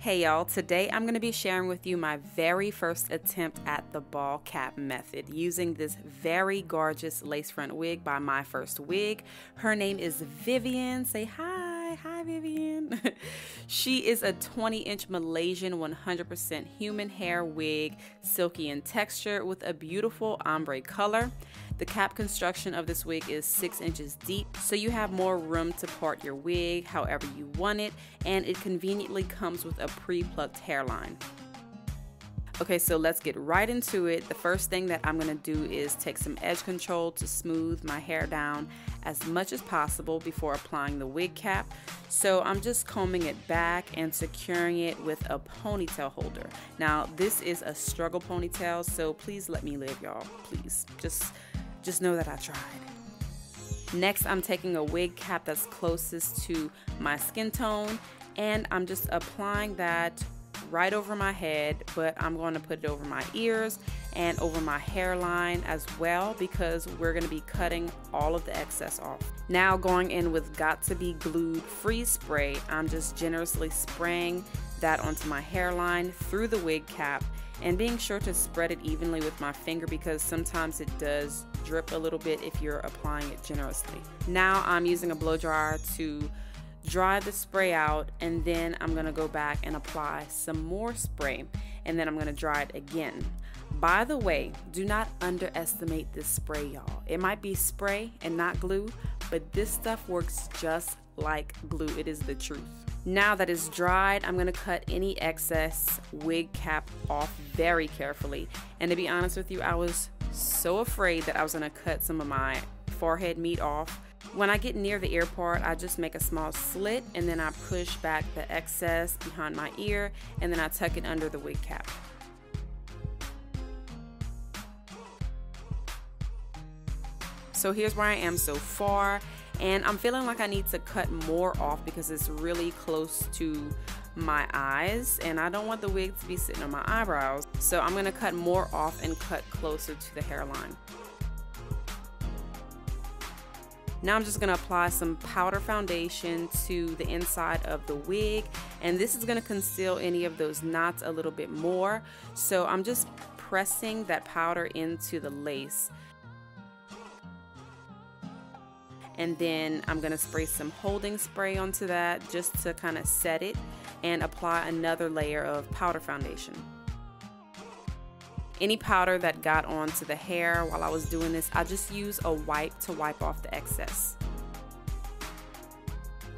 Hey y'all, today I'm going to be sharing with you my very first attempt at the ball cap method using this very gorgeous lace front wig by Myfirstwig. Her name is Vivian. Say hi. Hi Vivian. She is a 20-inch Malaysian 100% human hair wig, silky in texture with a beautiful ombre color. The cap construction of this wig is 6 inches deep, so you have more room to part your wig however you want it, and it conveniently comes with a pre-plucked hairline. Okay, so let's get right into it. The first thing that I'm going to do is take some edge control to smooth my hair down as much as possible before applying the wig cap. So I'm just combing it back and securing it with a ponytail holder. Now this is a struggle ponytail, so please let me live, y'all. Please, just know that I tried. Next, I'm taking a wig cap that's closest to my skin tone, and I'm just applying that right over my head, but I'm going to put it over my ears and over my hairline as well because we're going to be cutting all of the excess off. Now going in with Got To Be Glued freeze spray, I'm just generously spraying that onto my hairline through the wig cap and being sure to spread it evenly with my finger because sometimes it does drip a little bit if you're applying it generously. Now I'm using a blow dryer to dry the spray out, and then I'm gonna go back and apply some more spray, and then I'm gonna dry it again. By the way, do not underestimate this spray, y'all. It might be spray and not glue, but this stuff works just like glue. It is the truth. Now that it's dried, I'm gonna cut any excess wig cap off very carefully. And to be honest with you, I was so afraid that I was gonna cut some of my forehead meat off. When I get near the ear part, I just make a small slit and then I push back the excess behind my ear and then I tuck it under the wig cap. So here's where I am so far, and I'm feeling like I need to cut more off because it's really close to my eyes and I don't want the wig to be sitting on my eyebrows. So I'm gonna cut more off and cut closer to the hairline. Now I'm just going to apply some powder foundation to the inside of the wig, and this is going to conceal any of those knots a little bit more. So I'm just pressing that powder into the lace. And then I'm going to spray some holding spray onto that just to kind of set it and apply another layer of powder foundation. Any powder that got onto the hair while I was doing this, I just use a wipe to wipe off the excess.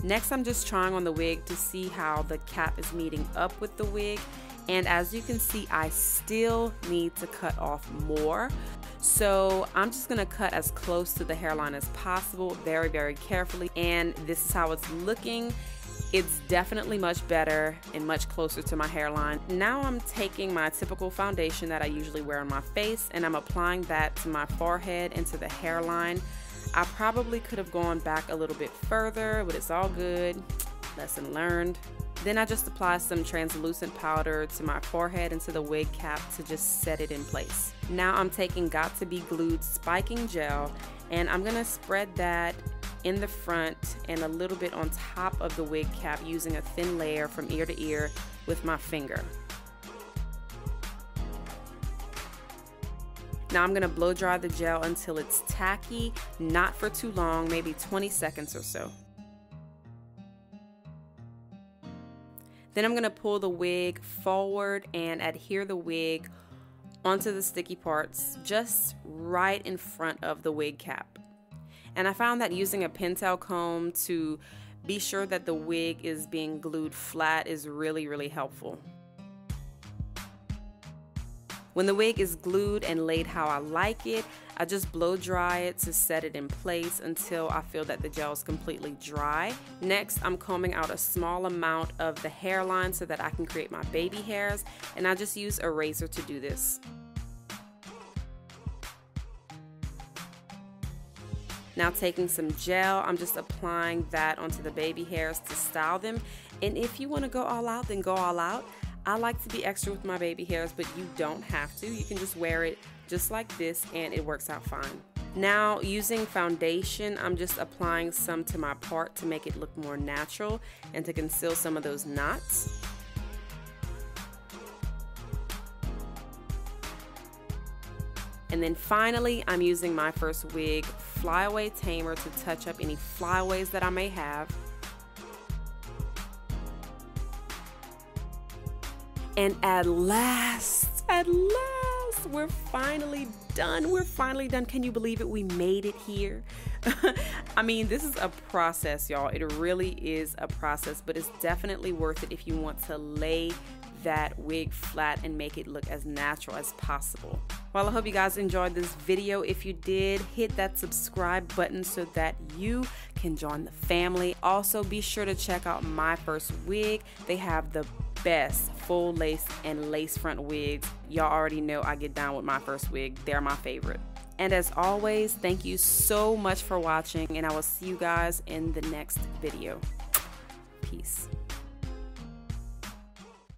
Next, I'm just trying on the wig to see how the cap is meeting up with the wig. And as you can see, I still need to cut off more. So I'm just gonna cut as close to the hairline as possible, very, very carefully. And this is how it's looking. It's definitely much better and much closer to my hairline. Now I'm taking my typical foundation that I usually wear on my face and I'm applying that to my forehead and to the hairline. I probably could have gone back a little bit further, but it's all good. Lesson learned. Then I just apply some translucent powder to my forehead and to the wig cap to just set it in place. Now I'm taking Got To Be Glued spiking gel and I'm gonna spread that in the front and a little bit on top of the wig cap using a thin layer from ear to ear with my finger. Now I'm going to blow dry the gel until it's tacky, not for too long, maybe 20 seconds or so. Then I'm going to pull the wig forward and adhere the wig onto the sticky parts just right in front of the wig cap. And I found that using a pintail comb to be sure that the wig is being glued flat is really, really helpful. When the wig is glued and laid how I like it, I just blow dry it to set it in place until I feel that the gel is completely dry. Next, I'm combing out a small amount of the hairline so that I can create my baby hairs, and I just use a razor to do this. Now taking some gel, I'm just applying that onto the baby hairs to style them. And if you want to go all out, then go all out. I like to be extra with my baby hairs, but you don't have to. You can just wear it just like this and it works out fine. Now using foundation, I'm just applying some to my part to make it look more natural and to conceal some of those knots. And then finally, I'm using Myfirstwig Flyaway Tamer to touch up any flyaways that I may have. And at last, we're finally done. We're finally done. Can you believe it? We made it here. I mean, this is a process, y'all. It really is a process, but it's definitely worth it if you want to lay that wig flat and make it look as natural as possible. Well, I hope you guys enjoyed this video. If you did, hit that subscribe button so that you can join the family. Also, be sure to check out Myfirstwig. They have the best full lace and lace front wigs. Y'all already know I get down with Myfirstwig. They're my favorite. And as always, thank you so much for watching, and I will see you guys in the next video. Peace.